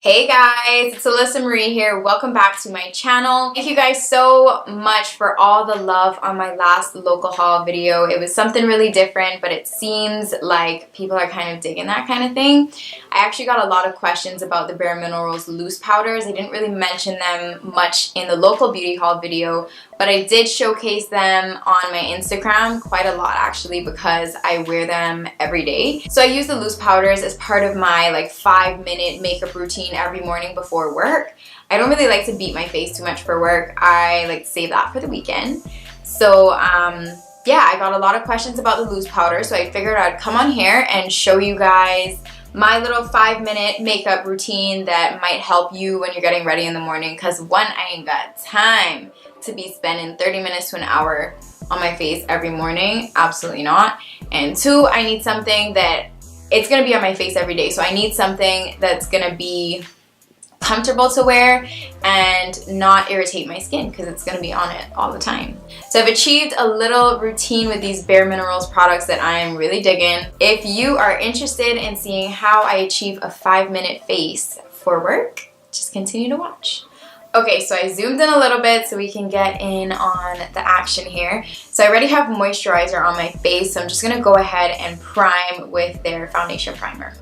Hey guys, it's Alyssa Marie here. Welcome back to my channel. Thank you guys so much for all the love on my last local haul video. It was something really different, but it seems like people are kind of digging that kind of thing. I actually got a lot of questions about the Bare Minerals loose powders. I didn't really mention them much in the local beauty haul video, but I did showcase them on my Instagram quite a lot actually because I wear them every day. So I use the loose powders as part of my 5-minute makeup routine every morning before work. I don't really like to beat my face too much for work. I like to save that for the weekend. So yeah, I got a lot of questions about the loose powder, so I figured I'd come on here and show you guys my little 5-minute makeup routine that might help you when you're getting ready in the morning, because one, I ain't got time to be spending 30 minutes to an hour on my face every morning. Absolutely not. And two, I need something that it's gonna be on my face every day. So I need something that's gonna be comfortable to wear and not irritate my skin because it's gonna be on it all the time. So I've achieved a little routine with these Bare Minerals products that I am really digging. If you are interested in seeing how I achieve a 5-minute face for work, just continue to watch. Okay, so I zoomed in a little bit so we can get in on the action here. So I already have moisturizer on my face, so I'm just gonna go ahead and prime with their foundation primer.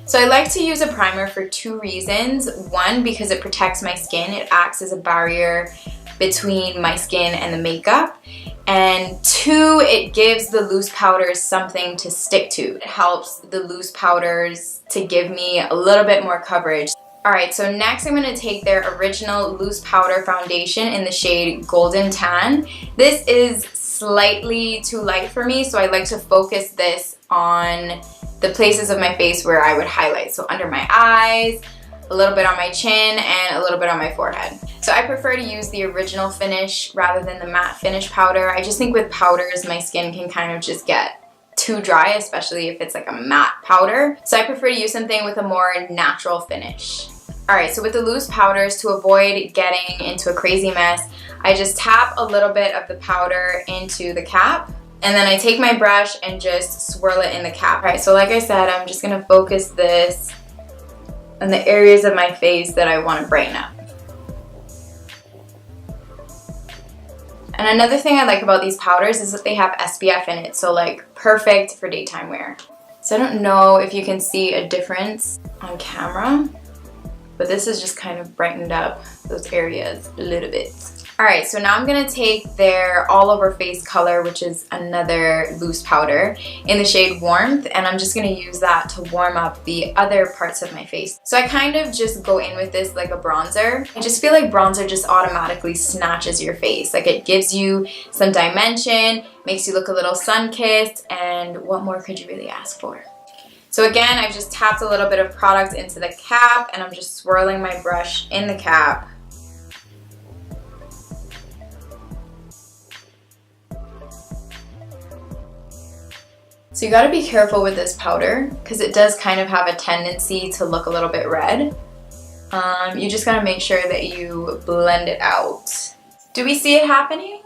So I like to use a primer for two reasons. One, because it protects my skin. It acts as a barrier between my skin and the makeup. And two, it gives the loose powders something to stick to. It helps the loose powders to give me a little bit more coverage. Alright, so next I'm going to take their original loose powder foundation in the shade Golden Tan. This is slightly too light for me, so I like to focus this on the places of my face where I would highlight. So under my eyes, a little bit on my chin, and a little bit on my forehead. So I prefer to use the original finish rather than the matte finish powder. I just think with powders, my skin can kind of just get too dry, especially if it's like a matte powder. So I prefer to use something with a more natural finish. Alright, so with the loose powders, to avoid getting into a crazy mess, I just tap a little bit of the powder into the cap, and then I take my brush and just swirl it in the cap. Alright, so like I said, I'm just going to focus this on the areas of my face that I want to brighten up. And another thing I like about these powders is that they have SPF in it, so perfect for daytime wear. So I don't know if you can see a difference on camera, but this is just kind of brightened up those areas a little bit. Alright, so now I'm going to take their all over face color, which is another loose powder, in the shade Warmth, and I'm just going to use that to warm up the other parts of my face. So I kind of just go in with this like a bronzer. I just feel like bronzer just automatically snatches your face. Like it gives you some dimension, makes you look a little sun-kissed, and what more could you really ask for? So again, I've just tapped a little bit of product into the cap, and I'm just swirling my brush in the cap. So you gotta be careful with this powder because it does kind of have a tendency to look a little bit red. You just gotta make sure that you blend it out. Do we see it happening?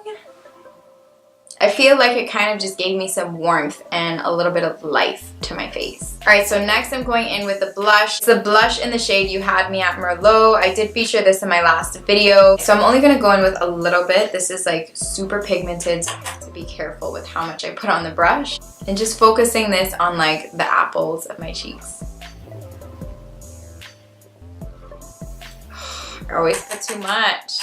I feel like it kind of just gave me some warmth and a little bit of life to my face. Alright, so next I'm going in with the blush. It's the blush in the shade You Had Me at Merlot. I did feature this in my last video, so I'm only going to go in with a little bit. This is super pigmented, so I have to be careful with how much I put on the brush. And just focusing this on the apples of my cheeks. I always put too much.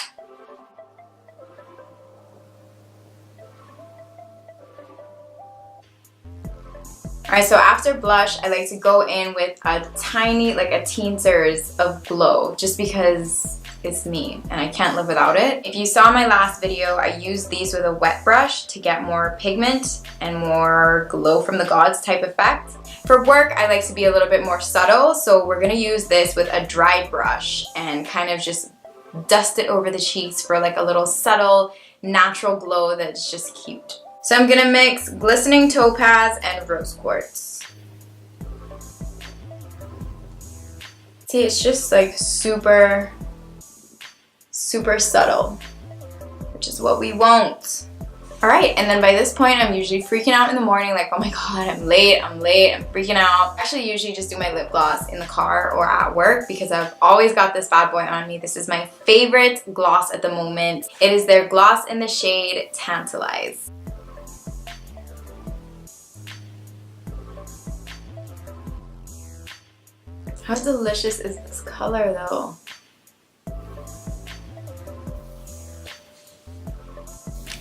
Alright, so after blush, I like to go in with a tiny, a teensers of glow, just because it's me and I can't live without it. If you saw my last video, I used these with a wet brush to get more pigment and more glow from the gods type effect. For work, I like to be a little bit more subtle, so we're gonna use this with a dry brush and kind of just dust it over the cheeks for a little subtle, natural glow that's just cute. So I'm gonna mix Glistening Topaz and Rose Quartz. See, it's just super, super subtle, which is what we want. Alright, and then by this point I'm usually freaking out in the morning, like, oh my god, I'm late, I'm freaking out. I actually usually just do my lip gloss in the car or at work because I've always got this bad boy on me. This is my favorite gloss at the moment. It is their gloss in the shade Tantalize. How delicious is this color though?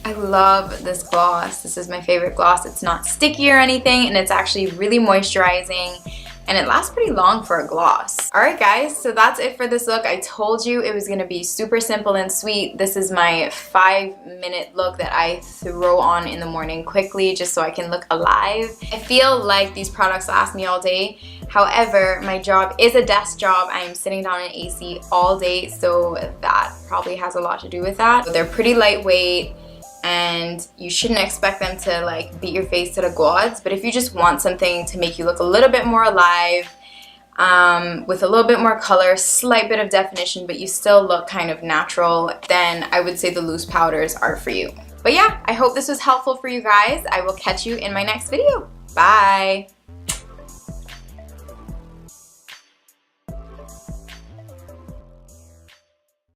I love this gloss. This is my favorite gloss. It's not sticky or anything, and it's actually really moisturizing, and it lasts pretty long for a gloss. Alright guys, so that's it for this look. I told you it was going to be super simple and sweet. This is my 5-minute look that I throw on in the morning quickly just so I can look alive. I feel like these products last me all day. However, my job is a desk job. I'm sitting down in AC all day, so that probably has a lot to do with that. They're pretty lightweight, and you shouldn't expect them to like beat your face to the gods, but if you just want something to make you look a little bit more alive, with a little bit more color, slight bit of definition, but you still look kind of natural, then I would say the loose powders are for you. But yeah, I hope this was helpful for you guys. I will catch you in my next video. Bye!